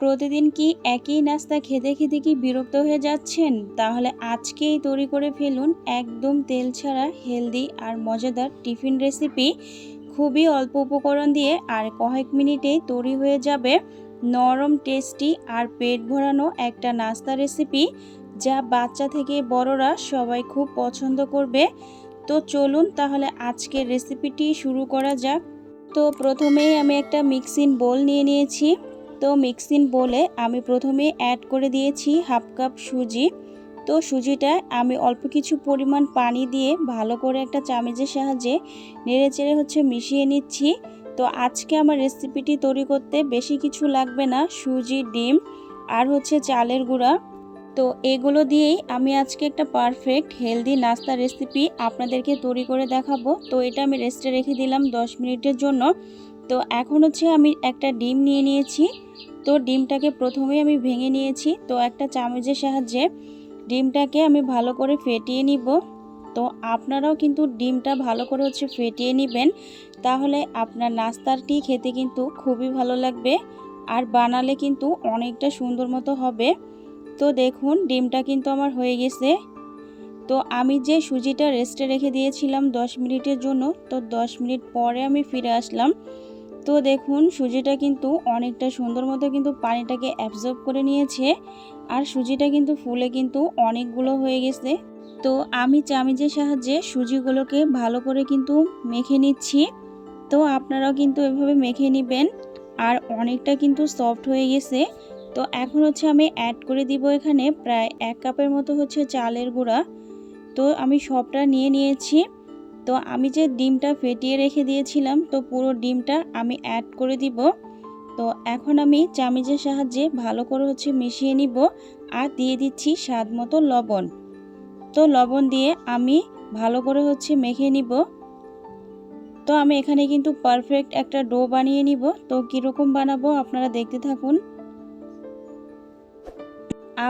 প্রতিদিন কি একই নাস্তা খেতে খেতে কি বিরক্ত হয়ে যাচ্ছেন? তাহলে আজকেই তৈরি করে ফেলুন একদম তেল ছাড়া হেলদি আর মজাদার টিফিন রেসিপি। খুবই অল্প উপকরণ দিয়ে আর কয়েক মিনিটেই তৈরি হয়ে যাবে নরম, টেস্টি আর পেট ভরানো একটা নাস্তা রেসিপি, যা বাচ্চা থেকে বড়রা সবাই খুব পছন্দ করবে। তো চলুন তাহলে আজকের রেসিপিটি শুরু করা যাক। তো প্রথমেই আমি একটা মিক্সিং বোল নিয়ে নিয়েছি। তো মিক্সিং বোলে আমি প্রথমে অ্যাড করে দিয়েছি হাফ কাপ সুজি। তো সুজিটা আমি অল্প কিছু পরিমাণ পানি দিয়ে ভালো করে একটা চামচের সাহায্যে নেড়েচেড়ে মিশিয়ে নিচ্ছি। তো আজকে আমার রেসিপিটি তৈরি করতে বেশি কিছু লাগবে না, সুজি, ডিম আর চালের গুঁড়া। তো এগুলো দিয়েই আমি আজকে একটা পারফেক্ট হেলদি নাস্তা রেসিপি আপনাদেরকে তৈরি করে দেখাবো। তো এটা আমি রেস্টে রেখে দিলাম 10 মিনিটের জন্য। তো এখন আমি একটা ডিম নিয়ে নিয়েছি। তো ডিমটাকে প্রথমেই আমি ভেঙে নিয়েছি। তো একটা চামচের সাহায্যে ডিমটাকে আমি ভালো করে ফেটিয়ে নিব। তো আপনারাও কিন্তু ডিমটা ভালো করে ফেটিয়ে নেবেন, তাহলে আপনার নাস্তাটি খেতে কিন্তু খুবই ভালো লাগবে আর বানালে কিন্তু অনেকটা সুন্দর মতো হবে। তো দেখুন ডিমটা কিন্তু আমার হয়ে গেছে। তো আমি যে সুজিটা রেস্টে রেখে দিয়েছিলাম 10 মিনিটের জন্য, তো 10 মিনিট পরে আমি ফিরে আসলাম। তো দেখুন সুজিটা কিন্তু অনেকটা সুন্দর মতো কিন্তু পানিটাকে অ্যাবজর্ব করে নিয়েছে আর সুজিটা কিন্তু ফুলে কিন্তু অনেকগুলো হয়ে গেছে। তো আমি চামচের সাহায্যে সুজিগুলোকে ভালো করে কিন্তু মেখে নিচ্ছি। তো আপনারাও কিন্তু এভাবে মেখে নেবেন আর অনেকটা কিন্তু সফট হয়ে গেছে। তো এখন আমি অ্যাড করে দিব এখানে প্রায় 1 কাপের মতো চালের গুঁড়া। তো আমি সবটা নিয়ে নিয়েছি। তো আমি যে ডিমটা ফেটিয়ে রেখে দিয়েছিলাম, তো পুরো ডিমটা আমি অ্যাড করে দিব। তো এখন আমি চামচের সাহায্যে ভালো করে মিশিয়ে নিব আর দিয়ে দিচ্ছি স্বাদ মতো লবণ। তো লবণ দিয়ে আমি ভালো করে মেখে নিব। তো আমি এখানে কিন্তু পারফেক্ট একটা ডো বানিয়ে নিব। তো কীরকম বানাবো আপনারা দেখতে থাকুন।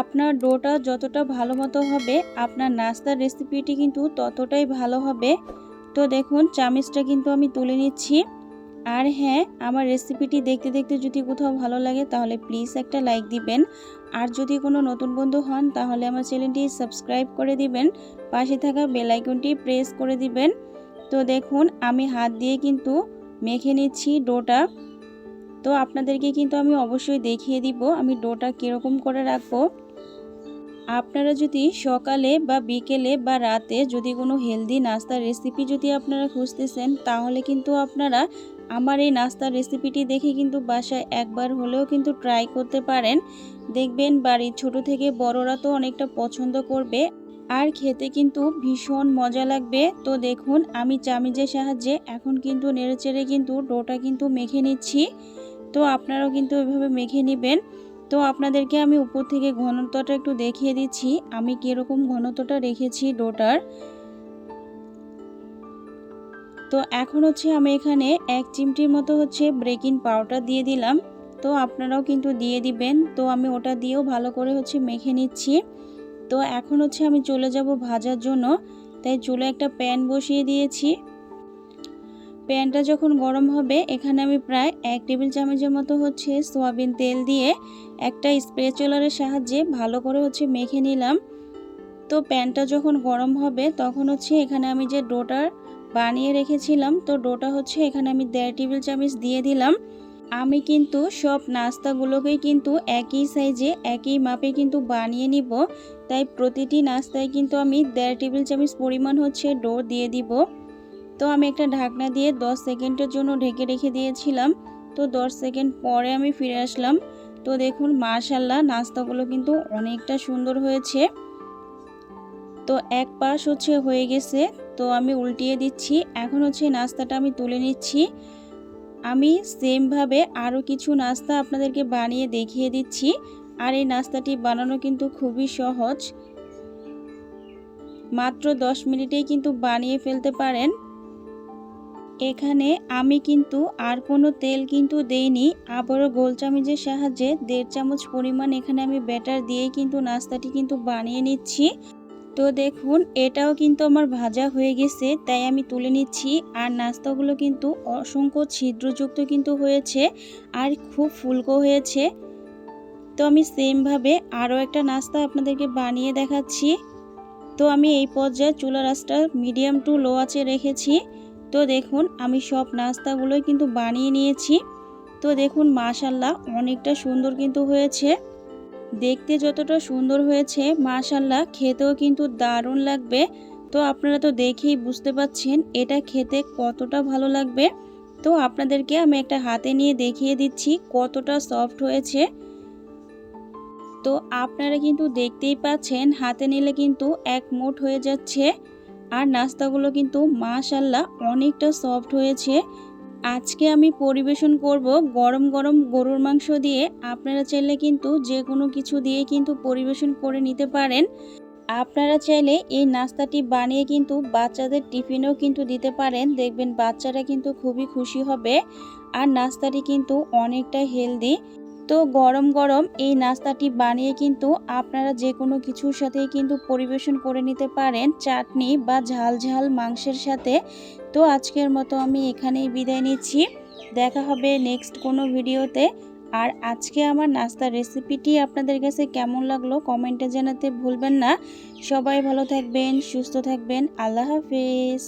আপনার ডোটা যতটা ভালো মতো হবে, আপনার নাস্তার রেসিপিটি কিন্তু ততটাই ভালো হবে। তো দেখুন চামচটা কিন্তু আমি তুলে নিচ্ছি। আর হ্যাঁ, আমার রেসিপিটি দেখতে দেখতে যদি কোথাও ভালো লাগে তাহলে প্লিজ একটা লাইক দিবেন। আর যদি কোনো নতুন বন্ধু হন তাহলে আমার চ্যানেলটি সাবস্ক্রাইব করে দিবেন, পাশে থাকা বেল আইকনটি প্রেস করে দিবেন। তো দেখুন আমি হাত দিয়ে কিন্তু মেখে নিচ্ছি ডোটা। তো আপনাদেরকে কিন্তু আমি অবশ্যই দেখিয়ে দিব আমি ডোটা কীরকম করে রাখবো। আপনারা যদি সকালে বা বিকেলে বা রাতে যদি কোনো হেলদি নাস্তার রেসিপি যদি আপনারা খুঁজতেছেন, তাহলে কিন্তু আপনারা আমার এই নাস্তার রেসিপিটি দেখে কিন্তু বাসায় একবার হলেও কিন্তু ট্রাই করতে পারেন। দেখবেন বাড়ির ছোট থেকে বড়রা তো অনেকটা পছন্দ করবে আর খেতে কিন্তু ভীষণ মজা লাগবে। তো দেখুন আমি চামচের সাহায্যে এখন কিন্তু নেড়েচেড়ে কিন্তু ডোটা কিন্তু মেখে নিচ্ছি। তো আপনারাও কিন্তু এভাবে মেখে নেবেন। তো আপনাদেরকে আমি উপর থেকে ঘনত্বটা একটু দেখিয়ে দিচ্ছি আমি কীরকম ঘনত্বটা রেখেছি ডোটার। তো এখন আমি এখানে 1 চিমটির মতো বেকিং পাউডার দিয়ে দিলাম। তো আপনারাও কিন্তু দিয়ে দিবেন। তো আমি ওটা দিয়েও ভালো করে মেখে নিচ্ছি। তো এখন আমি চলে যাব ভাজার জন্য, তাই চুলে একটা প্যান বসিয়ে দিয়েছি। প্যানটা যখন গরম হবে, এখানে আমি প্রায় 1 টেবিল চামচের মতো সয়াবিন তেল দিয়ে একটা স্প্যাচুলারের সাহায্যে ভালো করে মেখে নিলাম। তো প্যানটা যখন গরম হবে তখন এখানে আমি যে ডোটা বানিয়ে রেখেছিলাম, তো ডোটা এখানে আমি 1.5 টেবিল চামচ দিয়ে দিলাম। আমি কিন্তু সব নাস্তাগুলোকেই কিন্তু একই সাইজে একই মাপে কিন্তু বানিয়ে নিব, তাই প্রতিটি নাস্তায় কিন্তু আমি 1.5 টেবিল চামচ পরিমাণ ডো দিয়ে দিব। তো আমি একটা ঢাকনা দিয়ে 10 সেকেন্ডের জন্য ঢেকে রেখে দিয়েছিলাম। তো 10 সেকেন্ড পরে আমি ফিরে আসলাম। তো দেখুন মাশাআল্লাহ নাস্তাগুলো কিন্তু অনেকটা সুন্দর হয়েছে। তো এক পাশ হয়ে গেছে, তো আমি উল্টিয়ে দিচ্ছি। এখন নাস্তাটা আমি তুলে নিচ্ছি। আমি সেমভাবে আরও কিছু নাস্তা আপনাদেরকে বানিয়ে দেখিয়ে দিচ্ছি। আর এই নাস্তাটি বানানো কিন্তু খুবই সহজ, মাত্র 10 মিনিটেই কিন্তু বানিয়ে ফেলতে পারেন। এখানে আমি কিন্তু আর কোনো তেল কিন্তু দেইনি। আবারও গোল চামচের সাহায্যে 1.5 চামচ পরিমাণ এখানে আমি ব্যাটার দিয়ে কিন্তু নাস্তাটি কিন্তু বানিয়ে নিচ্ছি। তো দেখুন এটাও কিন্তু আমার ভাজা হয়ে গেছে, তাই আমি তুলে নিচ্ছি। আর নাস্তাগুলো কিন্তু অসংখ্য ছিদ্রযুক্ত কিন্তু হয়েছে আর খুব ফুলকো হয়েছে। তো আমি সেমভাবে আরও একটা নাস্তা আপনাদেরকে বানিয়ে দেখাচ্ছি। তো আমি এই পর্যায়ে চুলার আঁচটা মিডিয়াম টু লো আঁচে রেখেছি। তো দেখুন আমি সব নাস্তাগুলোই কিন্তু বানিয়ে নিয়েছি। তো দেখুন মাশাআল্লাহ অনেকটা সুন্দর কিন্তু হয়েছে। দেখতে যতটা সুন্দর হয়েছে মাশাআল্লাহ খেতেও কিন্তু দারুণ লাগবে। তো আপনারা তো দেখেই বুঝতে পাচ্ছেন এটা খেতে কতটা ভালো লাগবে। তো আপনাদেরকে আমি একটা হাতে নিয়ে দেখিয়ে দিচ্ছি কতটা সফট হয়েছে। তো আপনারা কিন্তু দেখতেই পাচ্ছেন হাতে নিলে কিন্তু এক মুঠ হয়ে যাচ্ছে। আর নাস্তাগুলো কিন্তু মাশাআল্লাহ অনেকটা সফট হয়েছে। আজকে আমি পরিবেশন করব গরম গরম গরুর মাংস দিয়ে। আপনারা চাইলে কিন্তু যে কোনো কিছু দিয়ে কিন্তু পরিবেশন করে নিতে পারেন। আপনারা চাইলে এই নাস্তাটি বানিয়ে কিন্তু বাচ্চাদের টিফিনেও কিন্তু দিতে পারেন। দেখবেন বাচ্চারা কিন্তু খুবই খুশি হবে। আর নাস্তাটি কিন্তু অনেকটা হেলদি। তো গরম গরম এই নাস্তাটি বানিয়ে কিন্তু আপনারা যে কোনো কিছুর সাথেই কিন্তু পরিবেশন করে নিতে পারেন, চাটনি বা ঝাল ঝাল মাংসের সাথে। তো আজকের মতো আমি এখানেই বিদায় নিচ্ছি। দেখা হবে নেক্সট কোনো ভিডিওতে। আর আজকে আমার নাস্তার রেসিপিটি আপনাদের কাছে কেমন লাগলো কমেন্টে জানাতে ভুলবেন না। সবাই ভালো থাকবেন, সুস্থ থাকবেন। আল্লাহ হাফেজ।